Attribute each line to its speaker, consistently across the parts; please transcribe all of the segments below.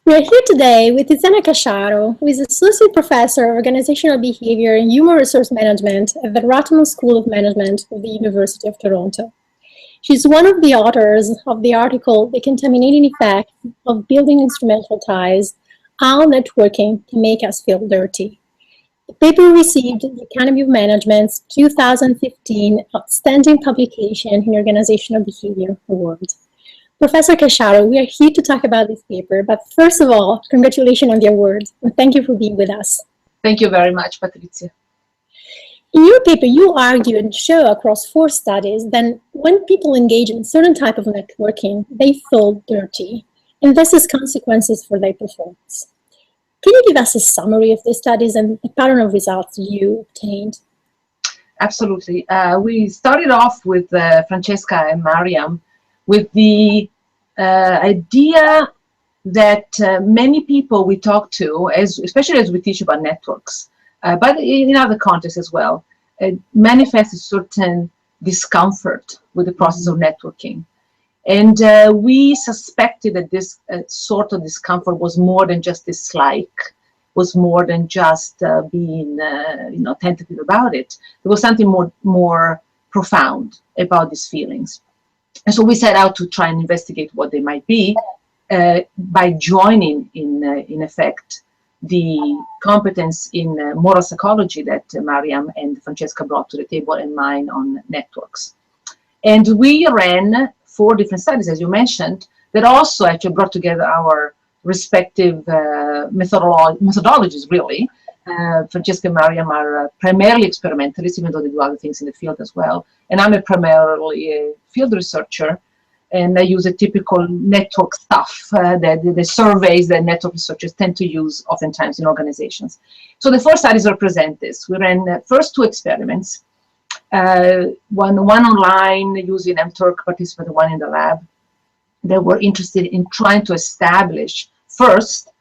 Speaker 1: We are here today with Tiziana Casciaro, who is Associate Professor of Organizational Behavior and Human Resource Management at the Rotman School of Management of the University of Toronto. She's one of the authors of the article, The Contaminating Effect of Building Instrumental Ties, How Networking Can Make Us Feel Dirty. The paper received the Academy of Management's 2015 Outstanding Publication in Organizational Behavior Award. Professor Casciaro, we are here to talk about this paper, but first of all, congratulations on the award, and thank you for being with us.
Speaker 2: Thank you very much, Patrizia.
Speaker 1: In your paper, you argue and show across 4 studies that when people engage in a certain type of networking, they feel dirty, and this has consequences for their performance. Can you give us a summary of these studies and the pattern of results you obtained?
Speaker 2: Absolutely. We started off with Francesca and Mariam with the idea that many people we talk to, especially as we teach about networks, but in other contexts as well, manifest a certain discomfort with the process of networking. And we suspected that this sort of discomfort was more than just dislike, was more than just being tentative about it. There was something more profound about these feelings. And so we set out to try and investigate what they might be by joining, in effect, the competence in moral psychology that Mariam and Francesca brought to the table and mine on networks. And we ran 4 different studies, as you mentioned, that also actually brought together our respective methodologies, really. Francesca and Mariam are primarily experimentalists, even though they do other things in the field as well. And I'm primarily a field researcher, and I use a typical network stuff, the surveys that network researchers tend to use oftentimes in organizations. So the 4 studies represent this. We ran first 2 experiments, one online using mTurk participant, one in the lab. They were interested in trying to establish first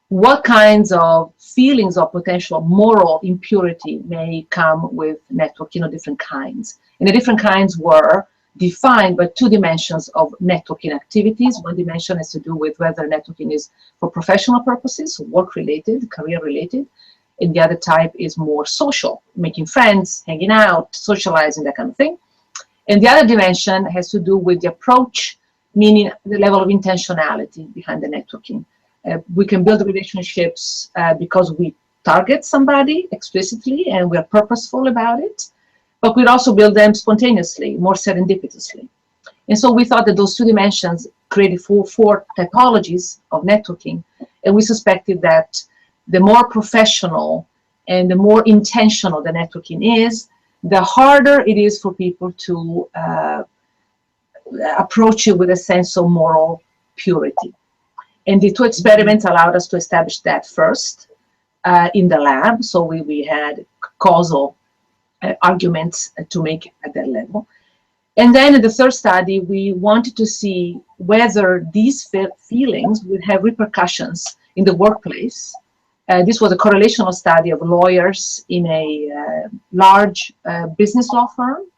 Speaker 2: what kinds of feelings of potential moral impurity may come with networking, different kinds. And the different kinds were defined by 2 dimensions of networking activities. One dimension has to do with whether networking is for professional purposes, work-related, career-related, and the other type is more social, making friends, hanging out, socializing, that kind of thing. And the other dimension has to do with the approach, meaning the level of intentionality behind the networking. We can build relationships because we target somebody explicitly and we're purposeful about it, but we'd also build them spontaneously, more serendipitously. And so we thought that those 2 dimensions created 4 typologies of networking, and we suspected that the more professional and the more intentional the networking is, the harder it is for people to approach it with a sense of moral purity. And the 2 experiments allowed us to establish that first in the lab. So we had causal arguments to make at that level. And then in the 3rd study, we wanted to see whether these feelings would have repercussions in the workplace. This was a correlational study of lawyers in a large business law firm.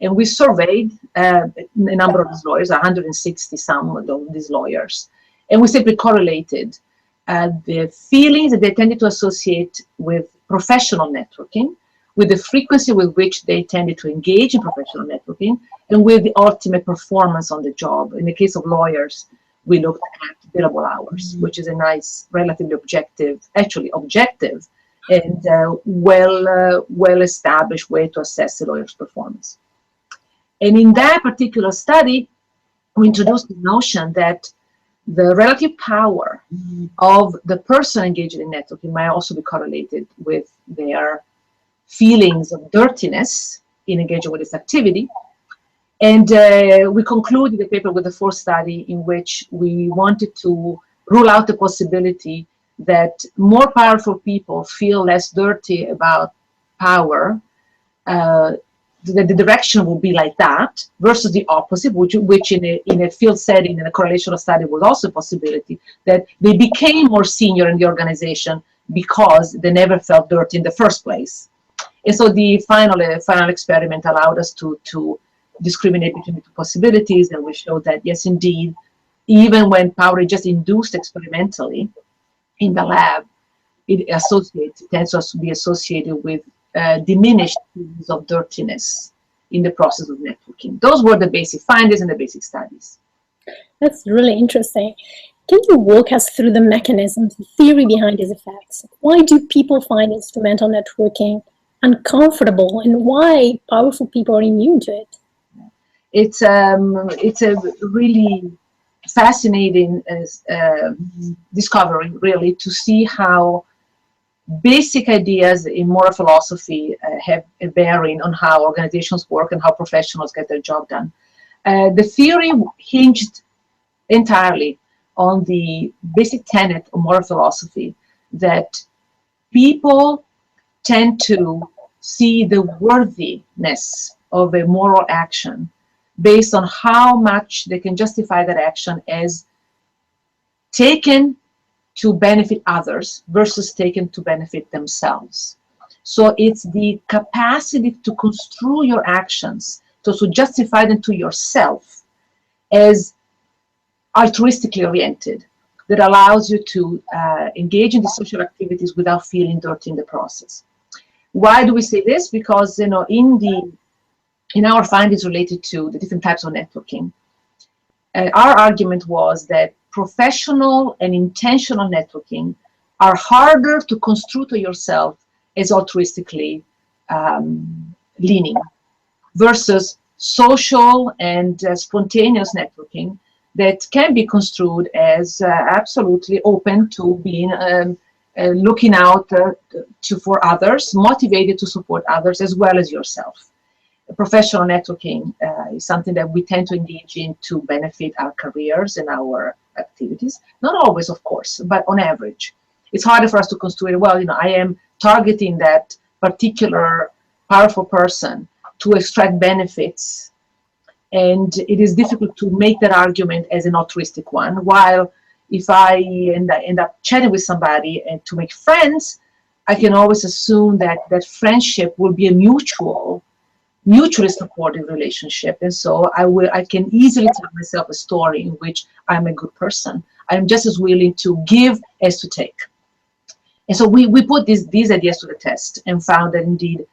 Speaker 2: And we surveyed a number of these lawyers, 160 some of these lawyers. And we simply correlated the feelings that they tended to associate with professional networking, with the frequency with which they tended to engage in professional networking, and with the ultimate performance on the job. In the case of lawyers, we looked at billable hours, which is a nice, relatively objective, and well-established way to assess a lawyer's performance. And in that particular study, we introduced the notion that the relative power of the person engaging in networking might also be correlated with their feelings of dirtiness in engaging with this activity. And we concluded the paper with a 4th study in which we wanted to rule out the possibility that more powerful people feel less dirty about power, that the direction will be like that, versus the opposite, which in a field setting, in a correlational study, was also a possibility, that they became more senior in the organization because they never felt dirty in the first place. And so the final experiment allowed us to discriminate between the 2 possibilities, and we showed that, yes, indeed, even when power is just induced experimentally in the lab, it tends to be associated with diminished feelings of dirtiness in the process of networking. Those were the basic findings and the basic studies.
Speaker 1: That's really interesting. Can you walk us through the mechanisms, the theory behind these effects? Why do people find instrumental networking uncomfortable, and why powerful people are immune to it?
Speaker 2: It's a really fascinating discovery, really, to see how basic ideas in moral philosophy have a bearing on how organizations work and how professionals get their job done. The theory hinged entirely on the basic tenet of moral philosophy that people tend to see the worthiness of a moral action based on how much they can justify that action as taken to benefit others versus taken to benefit themselves. So it's the capacity to construe your actions, to justify them to yourself as altruistically oriented, that allows you to engage in the social activities without feeling dirty in the process. Why do we say this? Because in our findings related to the different types of networking, our argument was that professional and intentional networking are harder to construe to yourself as altruistically leaning versus social and spontaneous networking that can be construed as absolutely open to being looking out for others, motivated to support others as well as yourself. Professional networking is something that we tend to engage in to benefit our careers and our activities. Not always, of course, but on average. It's harder for us to construe it. Well, I am targeting that particular powerful person to extract benefits, and it is difficult to make that argument as an altruistic one. While if I end up chatting with somebody and to make friends, I can always assume that that friendship will be a mutually supportive relationship, and so I can easily tell myself a story in which I'm a good person. I'm just as willing to give as to take. And so we put these ideas to the test and found that indeed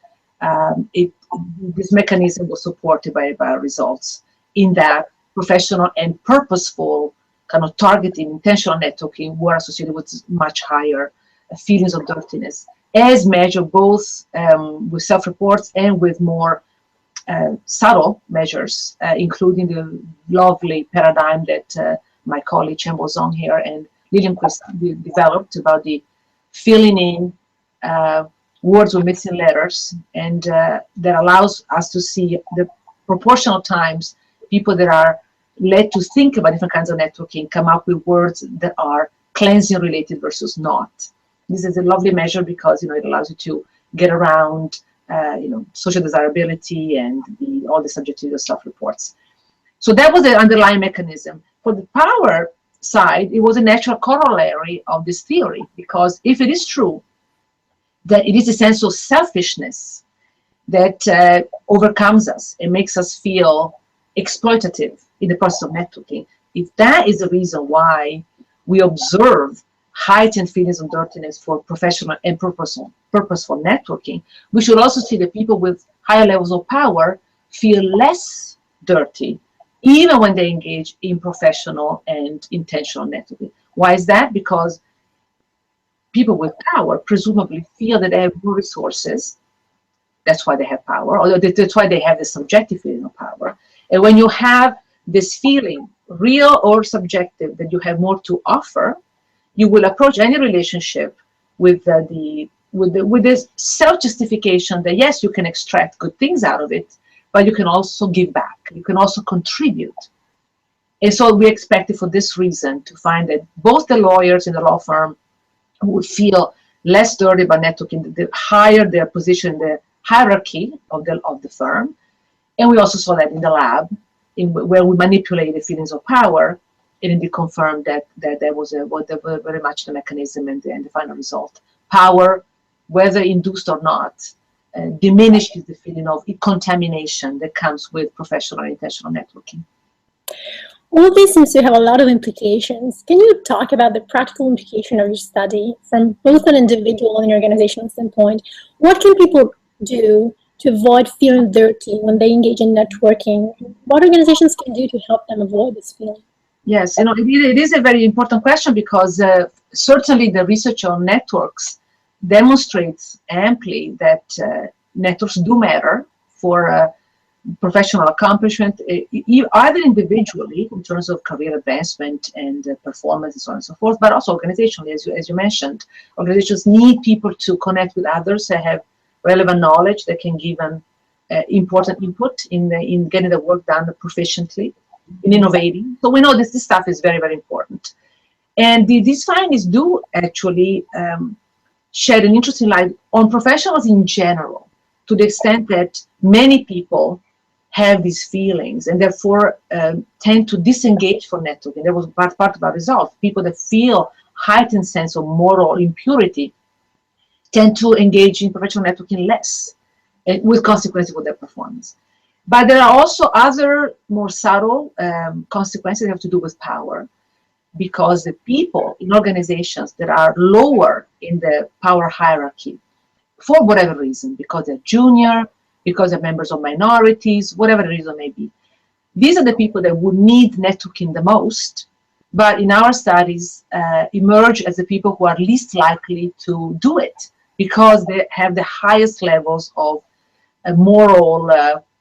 Speaker 2: this mechanism was supported by our results, in that professional and purposeful kind of targeting, intentional networking were associated with much higher feelings of dirtiness, as measured both with self-reports and with more subtle measures, including the lovely paradigm that my colleague Chen Bozong here and Lilienquist developed about the filling in words with missing letters, and that allows us to see the proportional times people that are led to think about different kinds of networking come up with words that are cleansing related versus not. This is a lovely measure because it allows you to get around social desirability and all the subjectivity of self-reports. So that was the underlying mechanism. For the power side, it was a natural corollary of this theory, because if it is true that it is a sense of selfishness that overcomes us and makes us feel exploitative in the process of networking, if that is the reason why we observe heightened feelings of dirtiness for professional and purposeful networking, we should also see that people with higher levels of power feel less dirty even when they engage in professional and intentional networking. Why is that? Because people with power presumably feel that they have more resources. That's why they have power, or that's why they have this subjective feeling of power. And when you have this feeling, real or subjective, that you have more to offer, you will approach any relationship with this self-justification that yes, you can extract good things out of it, but you can also give back. You can also contribute. And so we expected for this reason to find that both the lawyers in the law firm would feel less dirty about networking, the higher their position in the hierarchy of the firm. And we also saw that in the lab, where we manipulated feelings of power, and indeed confirmed that was very much the mechanism and the final result. Power, whether induced or not, diminishes the feeling of contamination that comes with professional and intentional networking.
Speaker 1: All of this seems to have a lot of implications. Can you talk about the practical implication of your study from both an individual and an organizational standpoint? What can people do to avoid feeling dirty when they engage in networking? What organizations can do to help them avoid this feeling?
Speaker 2: Yes, it is a very important question because certainly the research on networks demonstrates amply that networks do matter for professional accomplishment, either individually in terms of career advancement and performance and so on and so forth, but also organizationally, as you mentioned. Organizations need people to connect with others that have relevant knowledge that can give them important input in getting the work done proficiently, in innovating. So we know this stuff is very, very important. And these findings do actually shed an interesting light on professionals in general, to the extent that many people have these feelings and therefore tend to disengage from networking. That was part of our result. People that feel heightened sense of moral impurity tend to engage in professional networking less, with consequences for their performance. But there are also other more subtle consequences that have to do with power, because the people in organizations that are lower in the power hierarchy, for whatever reason, because they're junior, because they're members of minorities, whatever the reason may be, these are the people that would need networking the most, but in our studies emerge as the people who are least likely to do it, because they have the highest levels of moral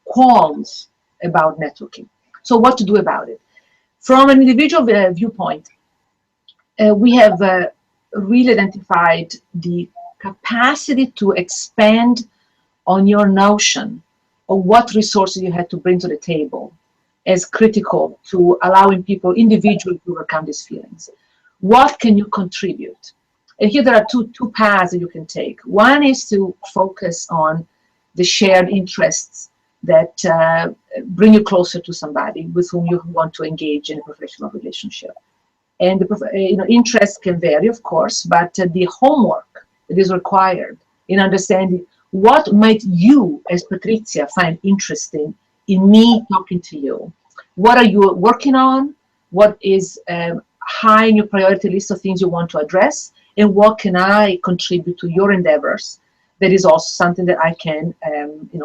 Speaker 2: qualms about networking. So what to do about it? From an individual viewpoint, we have really identified the capacity to expand on your notion of what resources you had to bring to the table as critical to allowing people individually to overcome these feelings. What can you contribute? And here there are two paths that you can take. One is to focus on the shared interests that bring you closer to somebody with whom you want to engage in a professional relationship. And the interests can vary, of course, but the homework that is required in understanding what might you, as Patrizia, find interesting in me talking to you. What are you working on? What is high in your priority list of things you want to address? And what can I contribute to your endeavors? That is also something that I can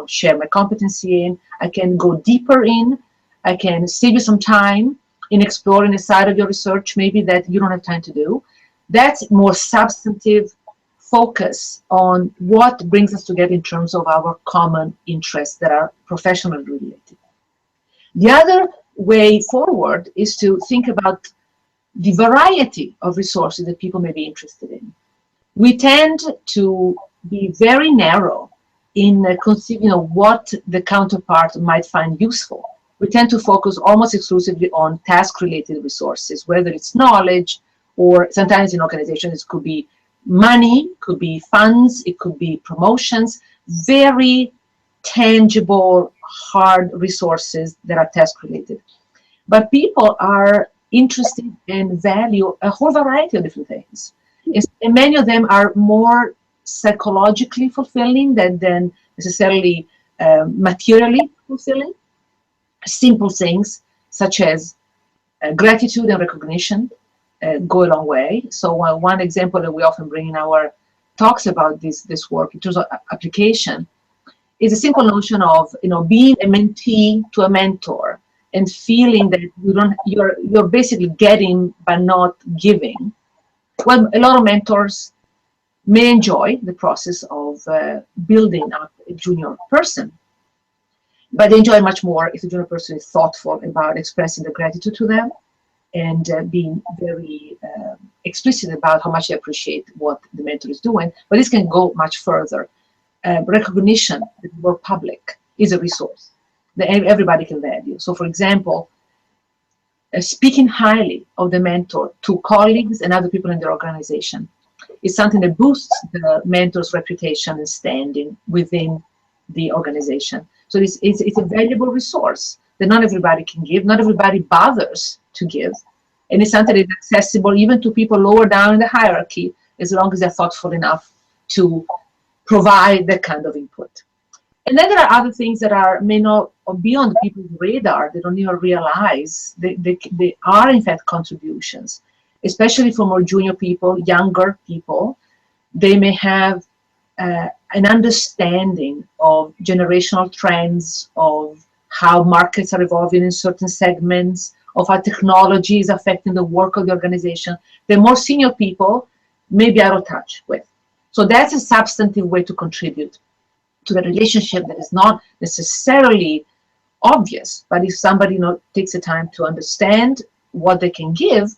Speaker 2: share my competency in. I can go deeper in. I can save you some time in exploring a side of your research maybe that you don't have time to do. That's more substantive focus on what brings us together in terms of our common interests that are professionally related. The other way forward is to think about the variety of resources that people may be interested in. We tend to be very narrow in conceiving of what the counterpart might find useful. We tend to focus almost exclusively on task-related resources, whether it's knowledge, or sometimes in organizations it could be money, could be funds, it could be promotions, very tangible, hard resources that are task-related. But people are interested and value a whole variety of different things. And many of them are more psychologically fulfilling than necessarily materially fulfilling. Simple things such as gratitude and recognition go a long way. So one example that we often bring in our talks about this work in terms of application is a simple notion of being a mentee to a mentor and feeling that you're basically getting but not giving. Well, a lot of mentors may enjoy the process of building up a junior person, but they enjoy much more if the junior person is thoughtful about expressing their gratitude to them and being very explicit about how much they appreciate what the mentor is doing. But this can go much further. Recognition that we're public is a resource that everybody can value. So, for example, speaking highly of the mentor to colleagues and other people in their organization is something that boosts the mentor's reputation and standing within the organization. So it's a valuable resource that not everybody can give, not everybody bothers to give, and it's something that is accessible even to people lower down in the hierarchy, as long as they're thoughtful enough to provide that kind of input. And then there are other things that may not be on the people's radar. They don't even realize they are in fact contributions, especially for more junior people, younger people. They may have an understanding of generational trends, of how markets are evolving in certain segments, of how technology is affecting the work of the organization. The more senior people may be out of touch with. So that's a substantive way to contribute to the relationship that is not necessarily obvious, but if somebody takes the time to understand what they can give,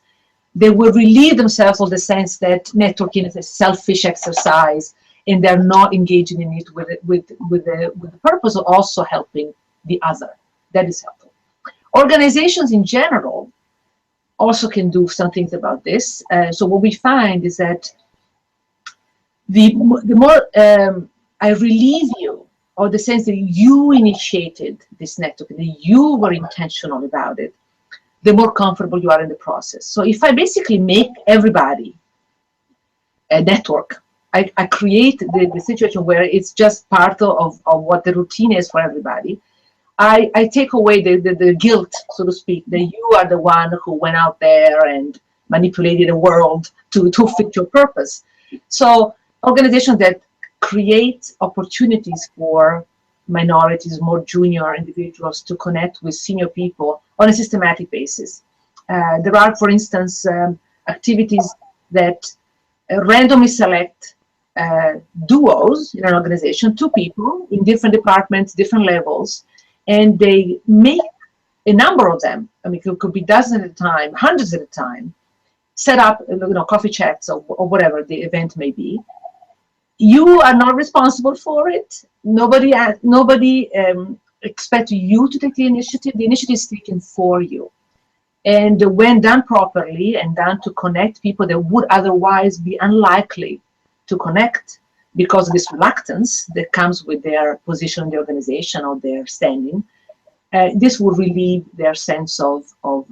Speaker 2: they will relieve themselves of the sense that networking is a selfish exercise and they're not engaging in it with the purpose of also helping the other. That is helpful. Organizations in general also can do some things about this. So what we find is that the more I relieve you, or the sense that you initiated this network, that you were intentional about it, the more comfortable you are in the process. So if I basically make everybody a network, I create the situation where it's just part of what the routine is for everybody. I take away the guilt, so to speak, that you are the one who went out there and manipulated the world to fit your purpose. So organizations that create opportunities for minorities, more junior individuals to connect with senior people on a systematic basis. There are, for instance, activities that randomly select duos in an organization, two people in different departments, different levels, and they make a number of them. I mean, it could be dozens at a time, hundreds at a time, set up, coffee chats or whatever the event may be. You are not responsible for it. Nobody expects you to take the initiative. The initiative is taken for you. And when done properly and done to connect people that would otherwise be unlikely to connect because of this reluctance that comes with their position in the organization or their standing, this would relieve their sense of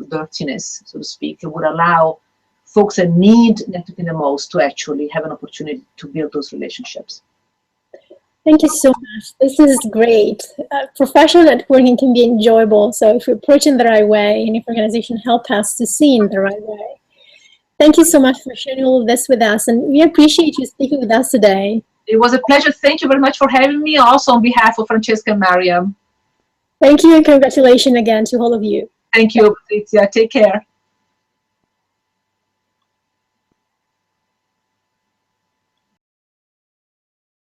Speaker 2: dirtiness, so to speak. It would allow folks that need networking the most to actually have an opportunity to build those relationships.
Speaker 1: Thank you so much. This is great. Professional networking can be enjoyable. So if you approach in the right way and if organization help us to see in the right way. Thank you so much for sharing all of this with us. And we appreciate you speaking with us today.
Speaker 2: It was a pleasure. Thank you very much for having me. Also on behalf of Francesca and Mariam.
Speaker 1: Thank you and congratulations again to all of you.
Speaker 2: Thank you, Patrizia. Take care.